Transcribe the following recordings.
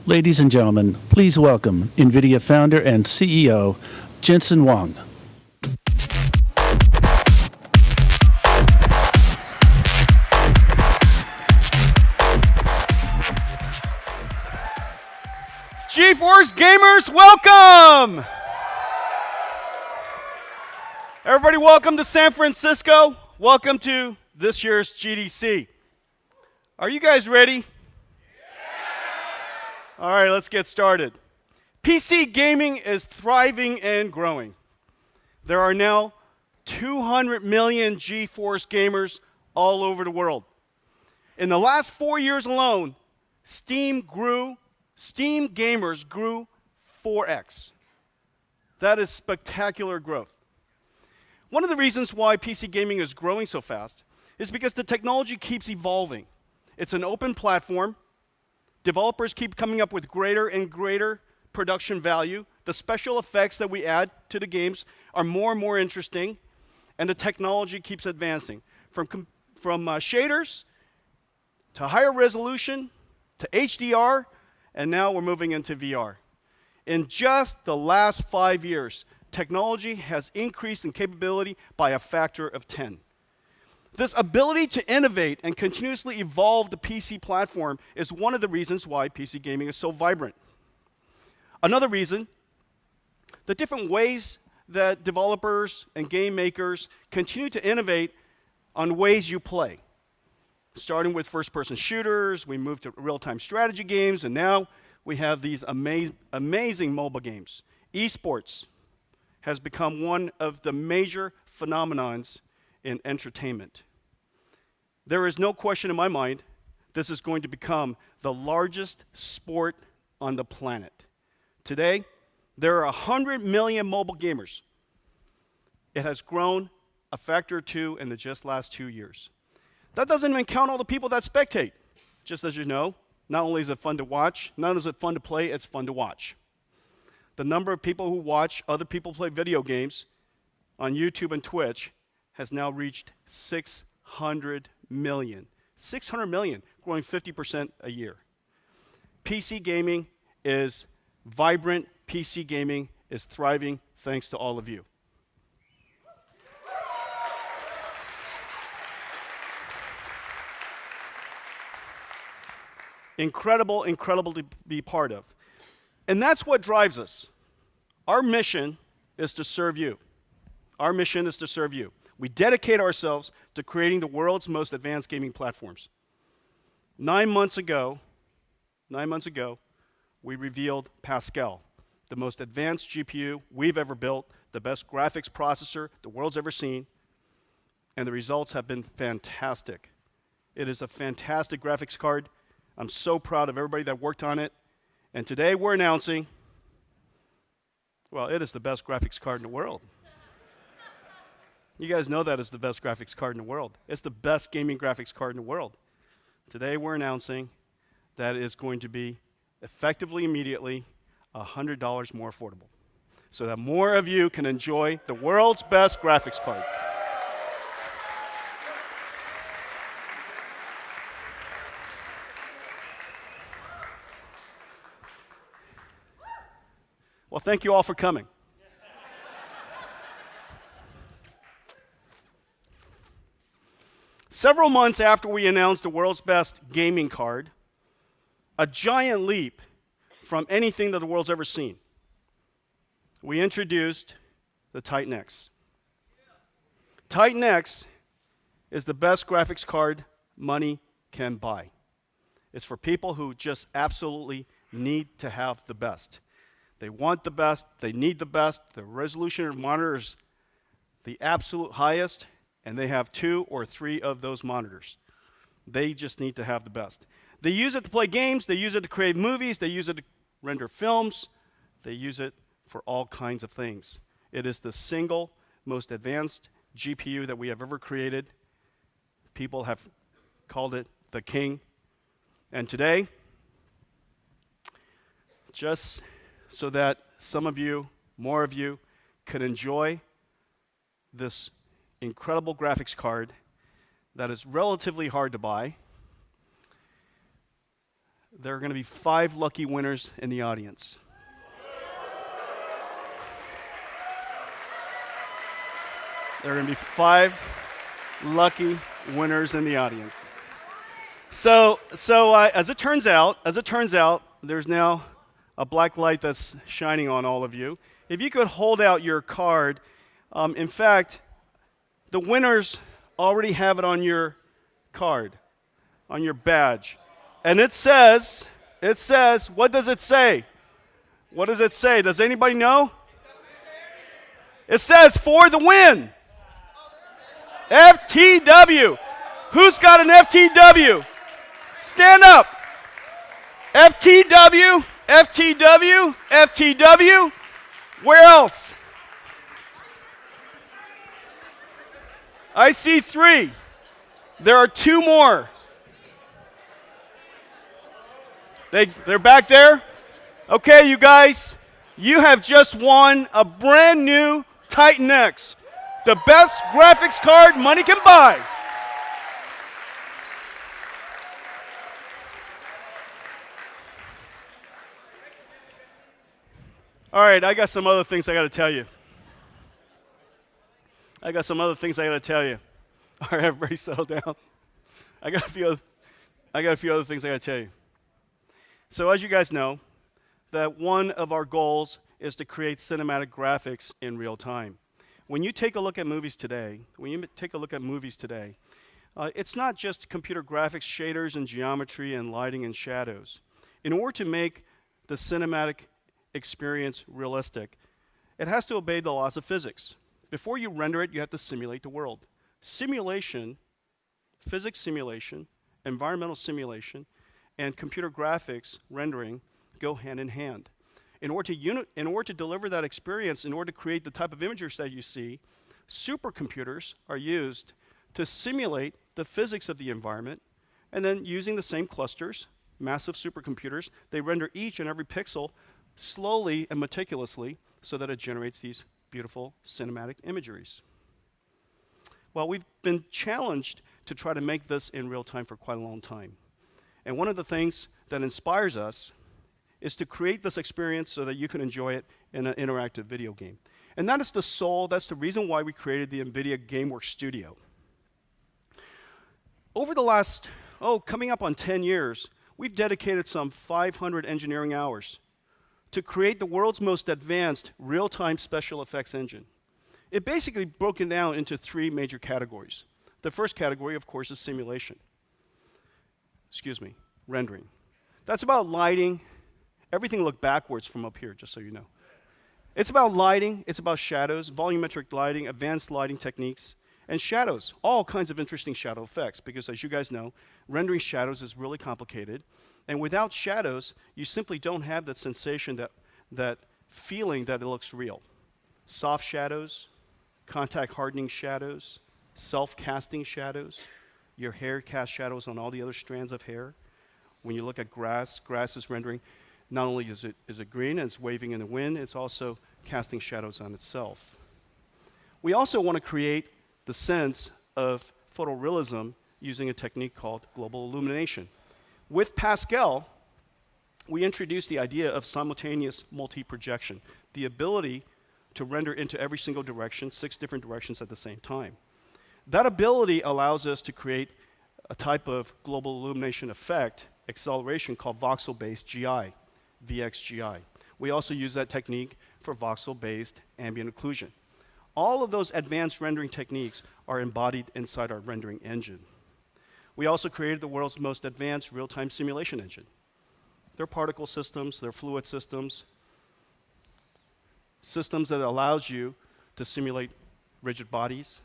Ladies and gentlemen, please welcome Nvidia founder and CEO, Jensen Huang. GeForce gamers, welcome! Everybody, welcome to San Francisco. Welcome to this year's GDC. Are you guys ready? All right, let's get started. PC gaming is thriving and growing. There are now 200 million GeForce gamers all over the world. In the last 4 years alone, Steam gamers grew 4x. That is spectacular growth. One of the reasons why PC gaming is growing so fast is because the technology keeps evolving. It's an open platform. Developers keep coming up with greater and greater production value. The special effects that we add to the games are more and more interesting, and the technology keeps advancing. From shaders to higher resolution to HDR, and now we're moving into VR. In just the last 5 years, technology has increased in capability by a factor of 10. This ability to innovate and continuously evolve the PC platform is one of the reasons why PC gaming is so vibrant. Another reason, the different ways that developers and game makers continue to innovate on ways you play. Starting with first-person shooters, we moved to real-time strategy games, and now we have these amazing mobile games. Esports has become one of the major phenomenons in entertainment. There is no question in my mind this is going to become the largest sport on the planet. Today, there are 100 million mobile gamers. It has grown a factor or two in the just last 2 years. That doesn't even count all the people that spectate. Just as you know, not only is it fun to watch, not only is it fun to play, it's fun to watch. The number of people who watch other people play video games on YouTube and Twitch has now reached 600 million. 600 million, growing 50% a year. PC gaming is vibrant. PC gaming is thriving thanks to all of you. Incredible to be part of. And that's what drives us. Our mission is to serve you. Our mission is to serve you. We dedicate ourselves to creating the world's most advanced gaming platforms. 9 months ago, we revealed Pascal, the most advanced GPU we've ever built, the best graphics processor the world's ever seen, and the results have been fantastic. It is a fantastic graphics card. I'm so proud of everybody that worked on it. And today we're announcing, well, it is the best graphics card in the world. You guys know that it's the best graphics card in the world. It's the best gaming graphics card in the world. Today we're announcing that it is going to be effectively, immediately, $100 more affordable, so that more of you can enjoy the world's best graphics card. Well, thank you all for coming. Several months after we announced the world's best gaming card, a giant leap from anything that the world's ever seen, we introduced the Titan X. Titan X is the best graphics card money can buy. It's for people who just absolutely need to have the best. They want the best, they need the best, the resolution of the monitor is the absolute highest, and they have 2 or 3 of those monitors. They just need to have the best. They use it to play games, they use it to create movies, they use it to render films, they use it for all kinds of things. It is the single most advanced GPU that we have ever created. People have called it the king. And today, just so that some of you, more of you, can enjoy this incredible graphics card that is relatively hard to buy, there are going to be 5 lucky winners in the audience. There are going to be 5 lucky winners in the audience. So as it turns out, there's now a black light that's shining on all of you. If you could hold out your card, in fact, the winners already have it on your card, on your badge. And it says, what does it say? What does it say? Does anybody know? It says, for the win. FTW. Who's got an FTW? Stand up. FTW, FTW, FTW. Where else? I see 3. There are 2 more. They're back there? Okay, you guys, you have just won a brand new Titan X, the best graphics card money can buy. All right, I got some other things I got to tell you. All right, everybody settle down. I got a few other things I got to tell you. So as you guys know, that one of our goals is to create cinematic graphics in real time. When you take a look at movies today, it's not just computer graphics, shaders, and geometry, and lighting and shadows. In order to make the cinematic experience realistic, it has to obey the laws of physics. Before you render it, you have to simulate the world. Simulation, physics simulation, environmental simulation, and computer graphics rendering go hand in hand. In order to deliver that experience, in order to create the type of images that you see, supercomputers are used to simulate the physics of the environment, and then using the same clusters, massive supercomputers, they render each and every pixel slowly and meticulously so that it generates these beautiful cinematic imageries. Well, we've been challenged to try to make this in real time for quite a long time. And one of the things that inspires us is to create this experience so that you can enjoy it in an interactive video game. And that is that's the reason why we created the Nvidia GameWorks Studio. Over the last, coming up on 10 years, we've dedicated some 500 engineering hours to create the world's most advanced real-time special effects engine. It basically broken down into 3 major categories. The first category, of course, is rendering. That's about lighting. Everything looked backwards from up here, just so you know. It's about lighting, it's about shadows, volumetric lighting, advanced lighting techniques, and shadows, all kinds of interesting shadow effects, because as you guys know, rendering shadows is really complicated. And without shadows, you simply don't have that sensation, that feeling that it looks real. Soft shadows, contact hardening shadows, self-casting shadows. Your hair casts shadows on all the other strands of hair. When you look at grass is rendering, not only is it green and it's waving in the wind, it's also casting shadows on itself. We also want to create the sense of photorealism using a technique called global illumination. With Pascal, we introduced the idea of simultaneous multi-projection, the ability to render into every single direction, 6 different directions at the same time. That ability allows us to create a type of global illumination effect, acceleration called voxel-based GI, VXGI. We also use that technique for voxel-based ambient occlusion. All of those advanced rendering techniques are embodied inside our rendering engine. We also created the world's most advanced real-time simulation engine. They're particle systems, they're fluid systems, systems that allows you to simulate rigid bodies,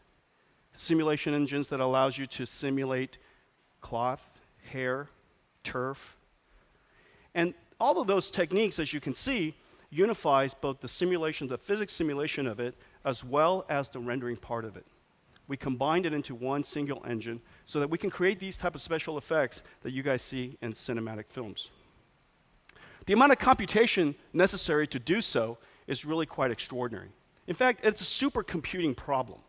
simulation engines that allows you to simulate cloth, hair, turf. And all of those techniques, as you can see, unifies both the simulation, the physics simulation of it, as well as the rendering part of it. We combined it into one single engine so that we can create these type of special effects that you guys see in cinematic films. The amount of computation necessary to do so is really quite extraordinary. In fact, it's a supercomputing problem.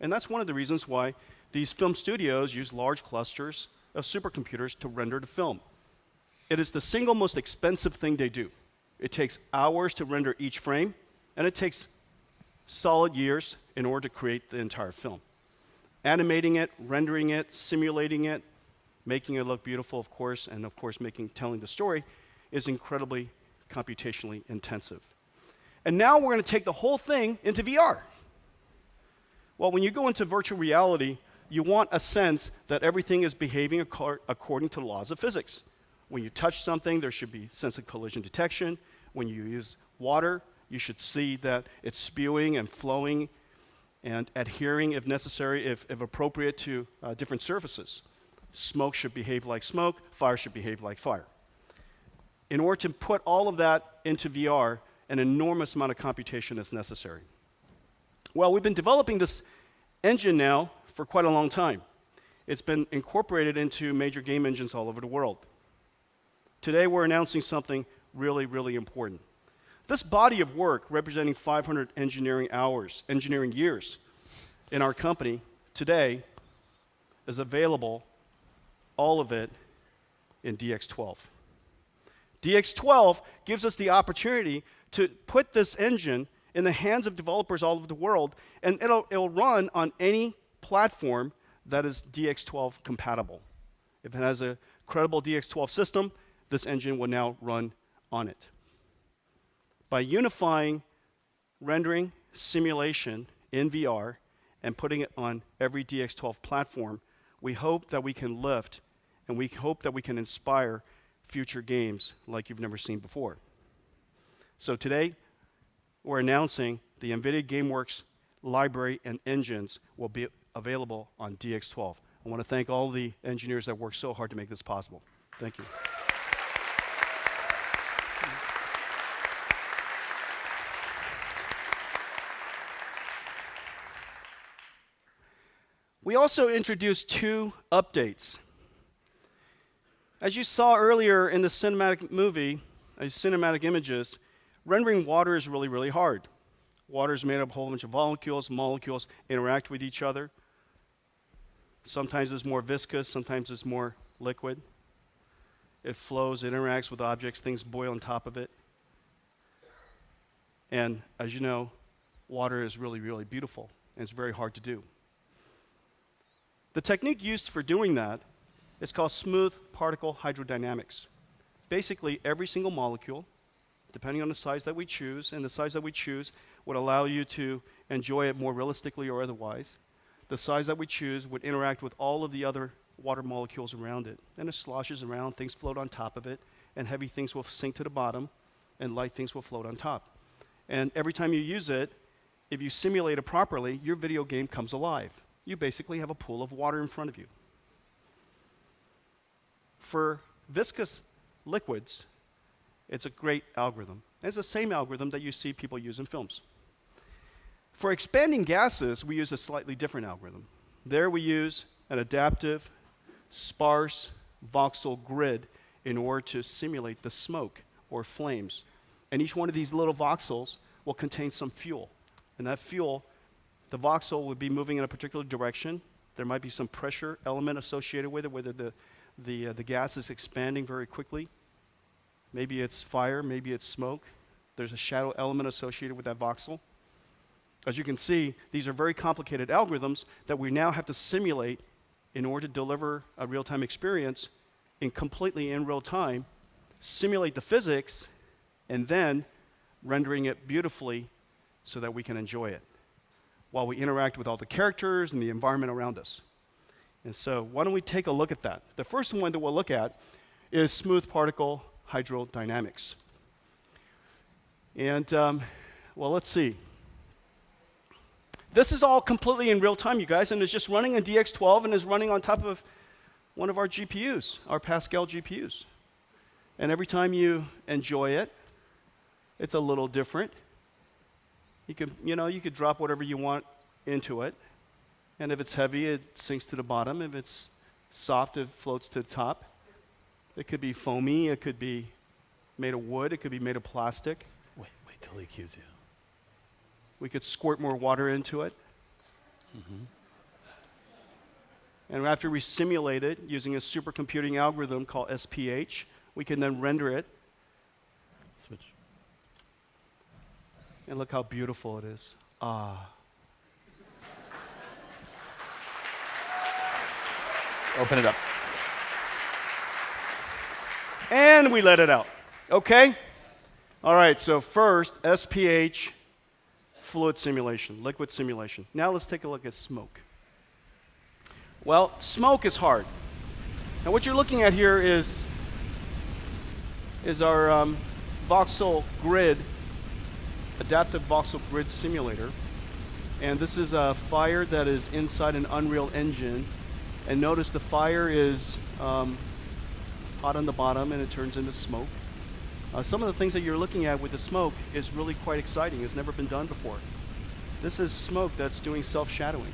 And that's one of the reasons why these film studios use large clusters of supercomputers to render the film. It is the single most expensive thing they do. It takes hours to render each frame, and it takes solid years in order to create the entire film. Animating it, rendering it, simulating it, making it look beautiful, of course, and of course telling the story is incredibly computationally intensive. And now we're going to take the whole thing into VR. Well, when you go into virtual reality, you want a sense that everything is behaving according to the laws of physics. When you touch something, there should be a sense of collision detection. When you use water, you should see that it's spewing and flowing and adhering, if necessary, if appropriate, to different surfaces. Smoke should behave like smoke. Fire should behave like fire. In order to put all of that into VR, an enormous amount of computation is necessary. Well, we've been developing this engine now for quite a long time. It's been incorporated into major game engines all over the world. Today, we're announcing something really, really important. This body of work, representing 500 engineering years in our company, today is available, all of it, in DX12. DX12 gives us the opportunity to put this engine in the hands of developers all over the world, and it'll run on any platform that is DX12 compatible. If it has a credible DX12 system, this engine will now run on it. By unifying rendering, simulation in VR, and putting it on every DX12 platform, we hope that we can lift and we hope that we can inspire future games like you've never seen before. So today, we're announcing the NVIDIA GameWorks library and engines will be available on DX12. I want to thank all the engineers that worked so hard to make this possible. Thank you. We also introduced 2 updates. As you saw earlier in the cinematic movie, cinematic images, rendering water is really, really hard. Water is made up of a whole bunch of molecules interact with each other. Sometimes it's more viscous, sometimes it's more liquid. It flows, it interacts with objects, things boil on top of it. And as you know, water is really, really beautiful, and it's very hard to do. The technique used for doing that is called smooth particle hydrodynamics. Basically, every single molecule, depending on the size that we choose, and the size that we choose would allow you to enjoy it more realistically or otherwise. The size that we choose would interact with all of the other water molecules around it. And it sloshes around, things float on top of it, and heavy things will sink to the bottom, and light things will float on top. And every time you use it, if you simulate it properly, your video game comes alive. You basically have a pool of water in front of you. For viscous liquids, it's a great algorithm. It's the same algorithm that you see people use in films. For expanding gases, we use a slightly different algorithm. There we use an adaptive, sparse voxel grid in order to simulate the smoke or flames. And each one of these little voxels will contain some fuel. And that fuel, the voxel would be moving in a particular direction. There might be some pressure element associated with it, whether the gas is expanding very quickly. Maybe it's fire, maybe it's smoke. There's a shadow element associated with that voxel. As you can see, these are very complicated algorithms that we now have to simulate in order to deliver a real-time experience completely in real time, simulate the physics, and then rendering it beautifully so that we can enjoy it while we interact with all the characters and the environment around us. And so why don't we take a look at that? The first one that we'll look at is smooth particle hydrodynamics. And, well, let's see. This is all completely in real time, you guys, and it's just running in DX12 and is running on top of one of our GPUs, our Pascal GPUs. And every time you enjoy it, it's a little different. You could drop whatever you want into it. And if it's heavy, it sinks to the bottom. If it's soft, it floats to the top. It could be foamy. It could be made of wood. It could be made of plastic. Wait till he cues you. We could squirt more water into it. Mm-hmm. And after we simulate it using a supercomputing algorithm called SPH, We can then render it. Switch. And look how beautiful it is. Ah. Open it up. And we let it out. Okay? All right, so first, SPH fluid simulation, liquid simulation. Now let's take a look at smoke. Well, smoke is hard. Now what you're looking at here is our voxel grid, adaptive voxel grid simulator. And this is a fire that is inside an Unreal Engine. And notice the fire is hot on the bottom and it turns into smoke. Some of the things that you're looking at with the smoke is really quite exciting. It's never been done before. This is smoke that's doing self-shadowing.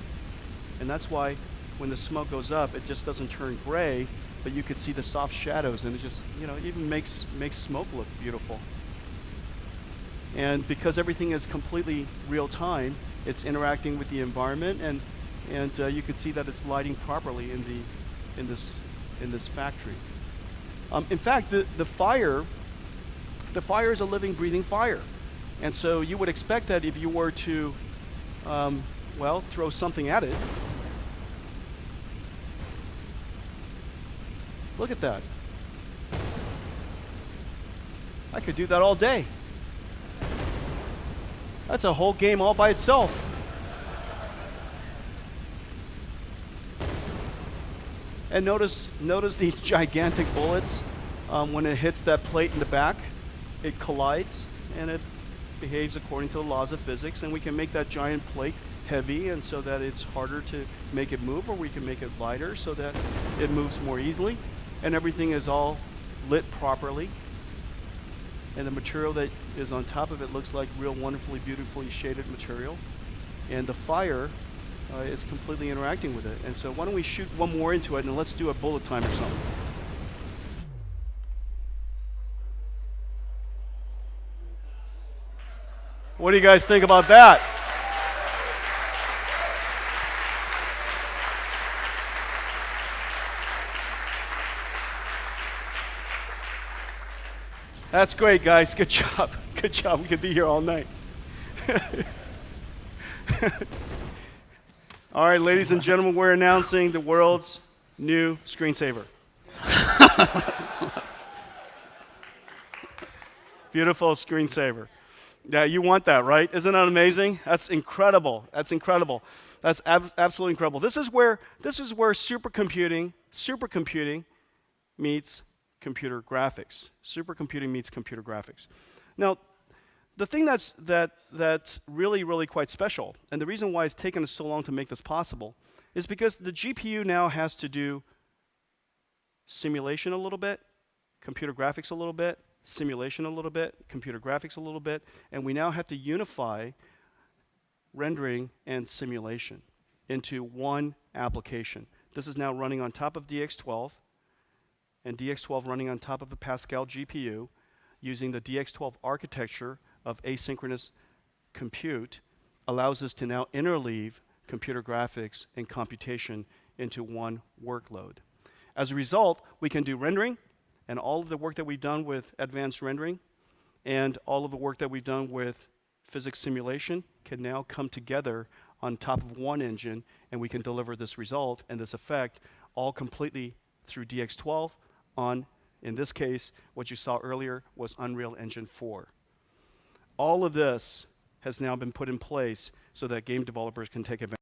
And that's why when the smoke goes up, it just doesn't turn gray, but you could see the soft shadows, and it just, you know, even makes smoke look beautiful. And because everything is completely real time, it's interacting with the environment, and you can see that it's lighting properly in this factory. In fact, the fire is a living, breathing fire, and so you would expect that if you were to, well, throw something at it. Look at that. I could do that all day. That's a whole game all by itself. And notice these gigantic bullets. When it hits that plate in the back, it collides and it behaves according to the laws of physics, and we can make that giant plate heavy and so that it's harder to make it move, or we can make it lighter so that it moves more easily, and everything is all lit properly, and the material that is on top of it looks like real wonderfully, beautifully shaded material, and the fire is completely interacting with it. And so why don't we shoot one more into it, and let's do a bullet time or something. What do you guys think about that? That's great, guys. Good job. Good job. We could be here all night. All right, ladies and gentlemen, we're announcing the world's new screensaver. Beautiful screensaver. Yeah, you want that, right? Isn't that amazing? That's incredible. That's incredible. That's absolutely incredible. This is where supercomputing meets computer graphics. Supercomputing meets computer graphics. Now, the thing that's really, really quite special, and the reason why it's taken us so long to make this possible, is because the GPU now has to do simulation a little bit, computer graphics a little bit, simulation a little bit, computer graphics a little bit, and we now have to unify rendering and simulation into one application. This is now running on top of DX12, and DX12 running on top of a Pascal GPU using the DX12 architecture of asynchronous compute allows us to now interleave computer graphics and computation into one workload. As a result, we can do rendering, and all of the work that we've done with advanced rendering and all of the work that we've done with physics simulation can now come together on top of one engine, and we can deliver this result and this effect all completely through DX12 on, in this case, what you saw earlier was Unreal Engine 4. All of this has now been put in place so that game developers can take advantage.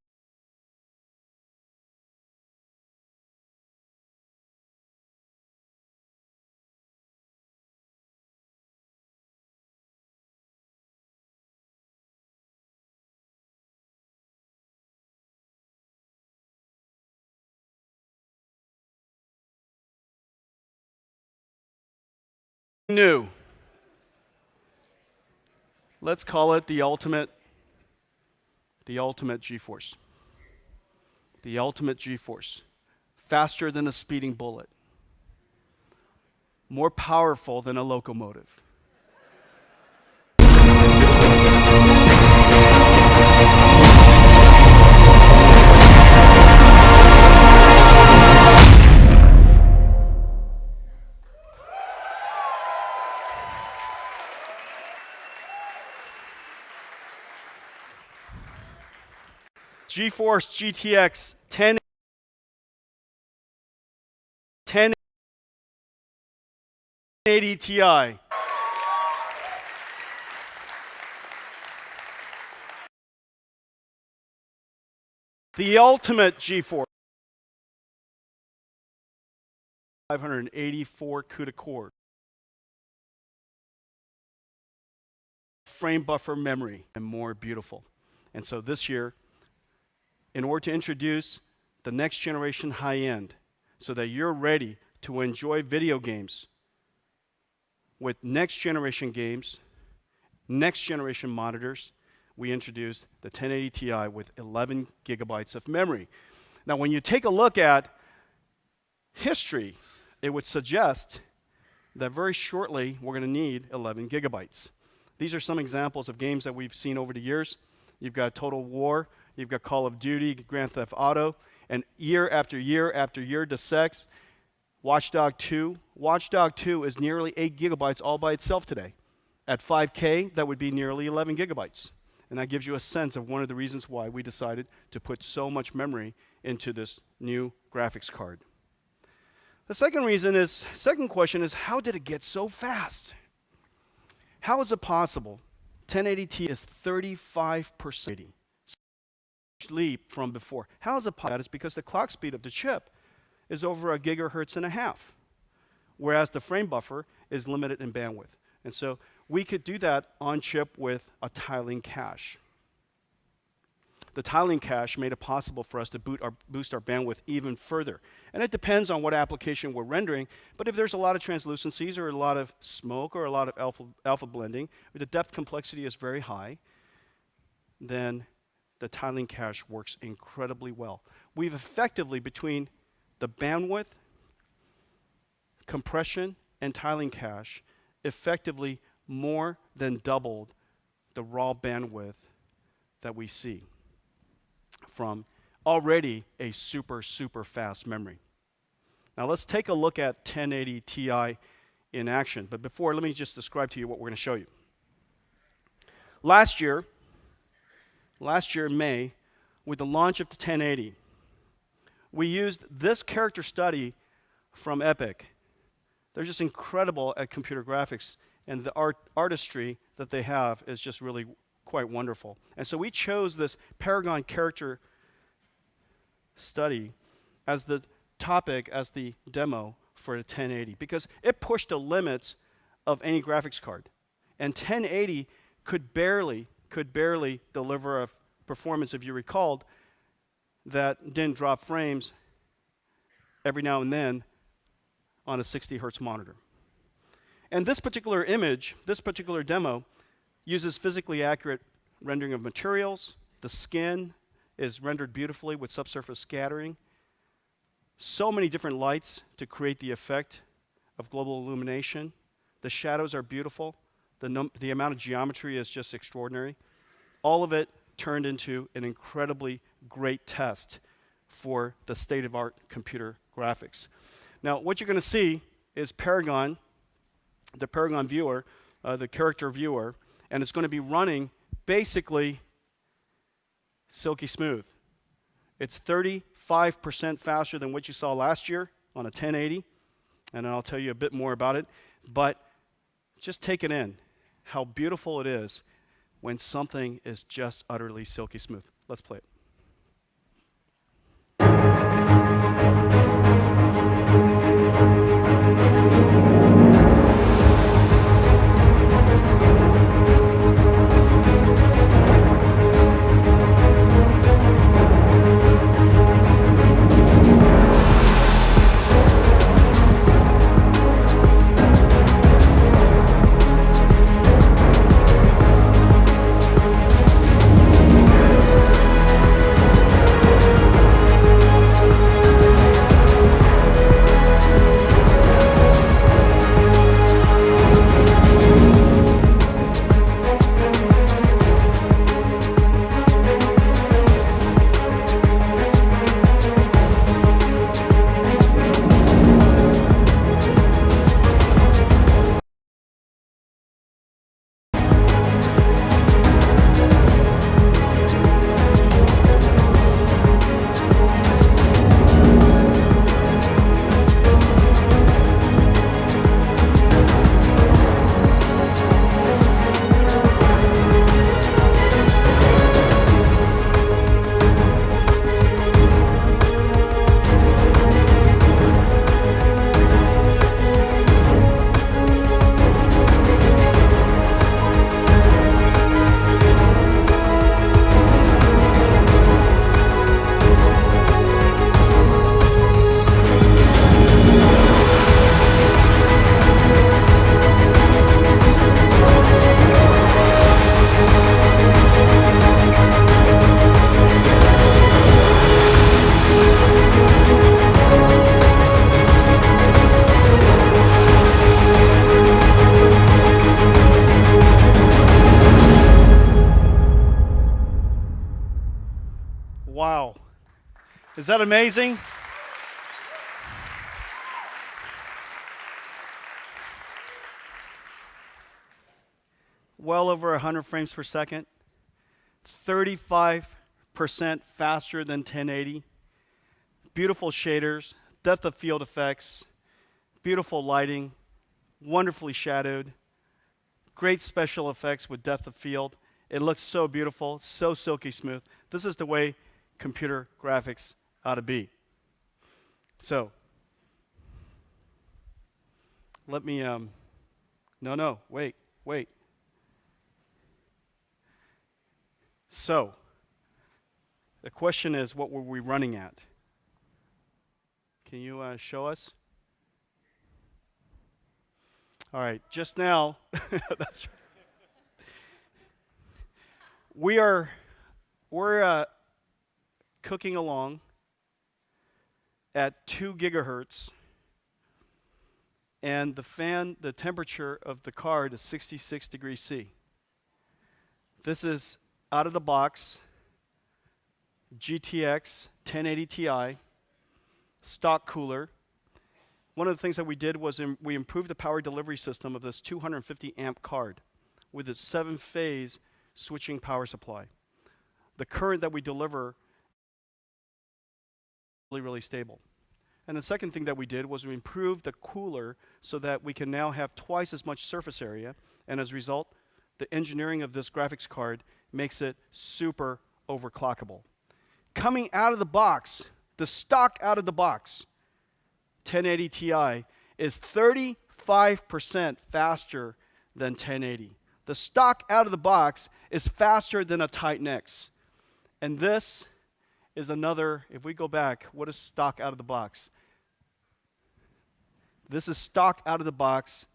New. Let's call it the ultimate GeForce. The ultimate GeForce. Faster than a speeding bullet. More powerful than a locomotive. GeForce GTX 1080 Ti. The ultimate GeForce 584 CUDA core. Frame buffer memory and more beautiful. And so this year, in order to introduce the next generation high-end so that you're ready to enjoy video games with next generation games, next generation monitors, we introduced the 1080 Ti with 11 gigabytes of memory. Now, when you take a look at history, it would suggest that very shortly we're going to need 11 gigabytes. These are some examples of games that we've seen over the years. You've got Total War, you've got Call of Duty, Grand Theft Auto, and year after year after year, Deus, Watch Dogs 2. Watch Dogs 2 is nearly 8 gigabytes all by itself today. At 5K, that would be nearly 11 gigabytes. And that gives you a sense of one of the reasons why we decided to put so much memory into this new graphics card. The second question is, how did it get so fast? How is it possible? 1080 Ti is 35% leap from before. How is it possible? That is because the clock speed of the chip is over 1.5 gigahertz, whereas the frame buffer is limited in bandwidth. And so we could do that on chip with a tiling cache. The tiling cache made it possible for us to boost our bandwidth even further. And it depends on what application we're rendering, but if there's a lot of translucencies or a lot of smoke or a lot of alpha blending, or the depth complexity is very high, then the tiling cache works incredibly well. We've effectively, between the bandwidth, compression, and tiling cache, effectively more than doubled the raw bandwidth that we see from already a super, super fast memory. Now let's take a look at 1080 Ti in action. But before, let me just describe to you what we're going to show you. Last year in May, with the launch of the 1080, we used this character study from Epic. They're just incredible at computer graphics, and the artistry that they have is just really quite wonderful. And so we chose this Paragon character study as the topic, as the demo for the 1080, because it pushed the limits of any graphics card. And 1080 could barely deliver a performance, if you recalled, that didn't drop frames every now and then on a 60 hertz monitor. And this particular image, this particular demo, uses physically accurate rendering of materials. The skin is rendered beautifully with subsurface scattering. So many different lights to create the effect of global illumination. The shadows are beautiful. The amount of geometry is just extraordinary. All of it turned into an incredibly great test for the state-of-art computer graphics. Now, what you're going to see is Paragon, the Paragon viewer, the character viewer, and it's going to be running basically silky smooth. It's 35% faster than what you saw last year on a 1080, and I'll tell you a bit more about it, but just take it in, how beautiful it is when something is just utterly silky smooth. Let's play it. Is that amazing? Well over 100 frames per second, 35% faster than 1080, beautiful shaders, depth of field effects, beautiful lighting, wonderfully shadowed, great special effects with depth of field. It looks so beautiful, so silky smooth. This is the way computer graphics ought to be. So, let me, wait. So, the question is, what were we running at? Can you show us? All right, just now, that's right. We're cooking along at 2 gigahertz, and the temperature of the card is 66 degrees C. This is out of the box GTX1080 Ti stock cooler. One of the things that we did was we improved the power delivery system of this 250 amp card with its 7-phase switching power supply. The current that we deliver is really stable. And the second thing that we did was we improved the cooler so that we can now have twice as much surface area, and as a result, the engineering of this graphics card makes it super overclockable. Coming out of the box, the stock out of the box, 1080 Ti is 35% faster than 1080. The stock out of the box is faster than a Titan X. And this is another, if we go back, what is stock out of the box? This is stock out of the box,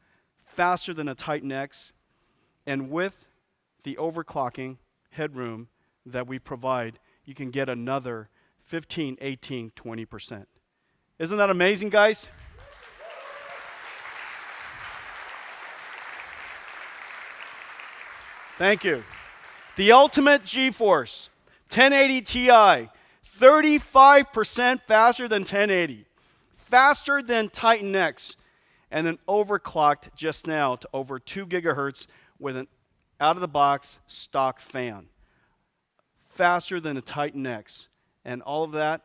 faster than a Titan X, and with the overclocking headroom that we provide, you can get another 15, 18, 20%. Isn't that amazing, guys? Thank you. The ultimate GeForce, 1080 Ti, 35% faster than 1080, faster than Titan X, and then overclocked just now to over 2 gigahertz with an out-of-the-box stock fan. Faster than a Titan X. And all of that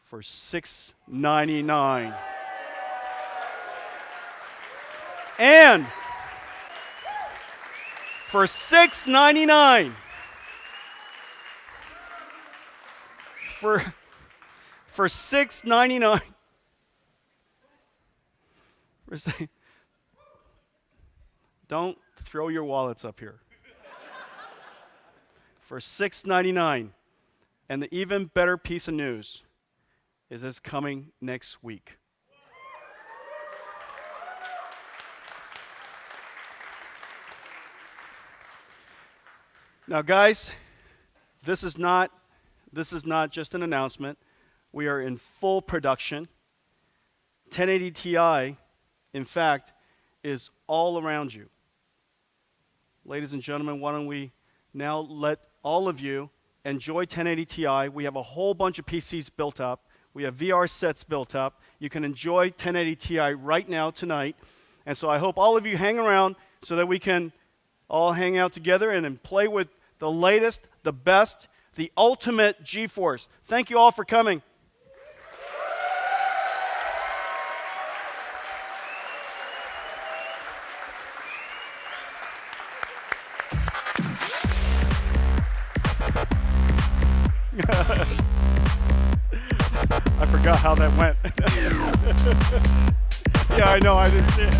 for $699. And for $699. For $699. Don't throw your wallets up here. For $699. And the even better piece of news is it's coming next week. Now, guys, this is not just an announcement. We are in full production. 1080 Ti, in fact, is all around you. Ladies and gentlemen, why don't we now let all of you enjoy 1080 Ti. We have a whole bunch of PCs built up. We have VR sets built up. You can enjoy 1080 Ti right now, tonight. And so I hope all of you hang around so that we can all hang out together and play with the latest, the best, the ultimate GeForce. Thank you all for coming. I forgot how that went. Yeah, I know, I didn't see it.